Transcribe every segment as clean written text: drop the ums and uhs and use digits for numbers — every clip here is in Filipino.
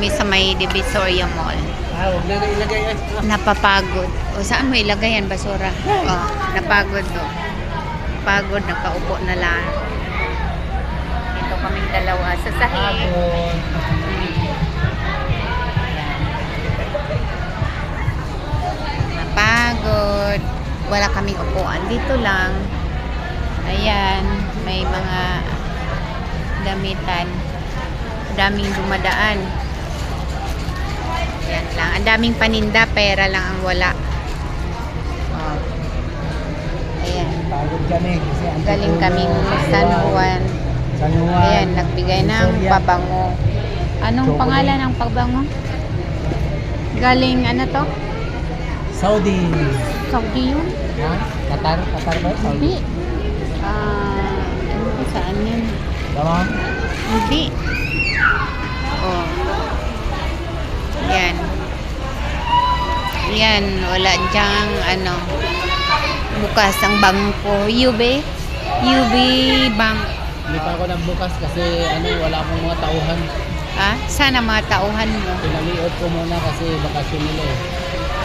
kami sa may Divisoria Mall. Huwag na ilagay yan. Napapagod. O saan mo ilagay yan, basura? Oh, napagod to. Pagod, nakaupo na lang. Ito kaming dalawa sa sahig. Napagod. Wala kaming upuan. Dito lang. Ayan, may mga damitan. Daming dumadaan. Ayan lang. Ang daming paninda, pera lang ang wala. Oh. Ayan. Pagod kami. Kasi Galing kaming San Juan. San Juan. Ayan, nagbigay ng pabango. Anong pangalan ng pabango? Galing ano to? Saudi. Saudi yun? Ha? Qatar? Qatar ba? Hindi. Ano ba saan yun? Tama? Hindi. Oh. Yan. Yan. Wala dyang ano. Bukas ang bangko. UB? UB Bank. Hindi pa ako nagbukas kasi wala akong mga tauhan. Ha? Sana mga tauhan mo. Pinaliot ko muna kasi bakasyon nila eh.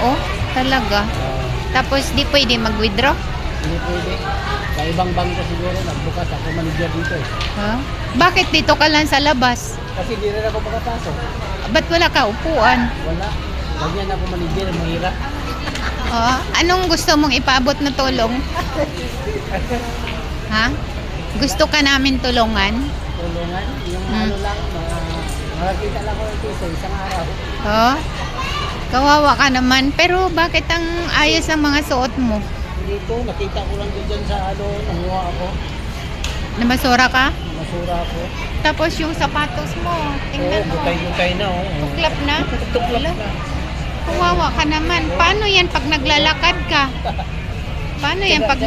Oh, talaga. Tapos di pwede mag-withdraw? Hindi pwede. Sa ibang bangko siguro nagbukas ako manager dito eh. Ha? Bakit dito ka lang sa labas? Kasi di rin ako makapasok. Ba't wala ka upuan? Wala. Ganyan ako manager, mahirap. Oh, anong gusto mong ipaabot na tulong? Ha? Gusto ka namin tulungan? Tulungan. Yung lang, makakita lang ko ng piso isang araw. Oh? Kawawa ka naman. Pero bakit ang ayos ang mga suot mo? Dito, nakita ko lang dyan sa nanguha ako. Namasura ka? Masura ako. Tapos yung sapatos mo, tingnan mo. Bukay-bukay na Tuklap na? Tuklap na. Kawawa ka naman. Paano yan pag naglalakad ka? Paano yan pag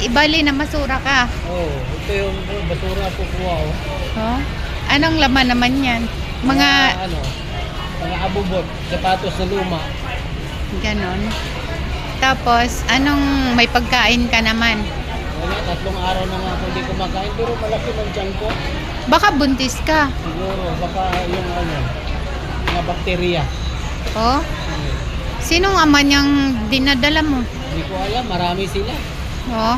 ibali na masura ka? Ito yung basura po kuha Oh? Anong laman naman yan? Mga mga abubot, sapatos na luma. ganon. Tapos, anong may pagkain ka naman? Wala, 3 araw na nga ako hindi kumakain pero malaki ng tiyan ko. Baka buntis ka. Siguro, baka yung mga bakterya. Oh? Sinong ama niyang dinadala mo? Hindi ko alam, marami sila. Oh?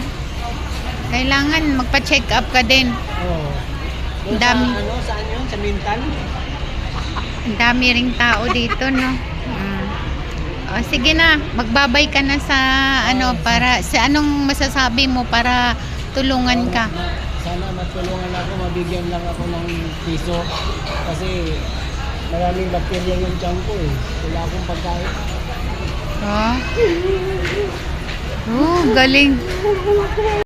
Kailangan magpa-check up ka din. Doon Dami. Saan yun? Sa Mintan? Ang dami ring tao dito, no? Oh, sige na, magbabay ka na sa para sa anong masasabi mo para tulungan ka. Sana matulungan ako, mabigyan lang ako ng piso. Kasi maraming bakterya yung tiyan ko eh. Wala akong pagkain. Oh? Oh, galing.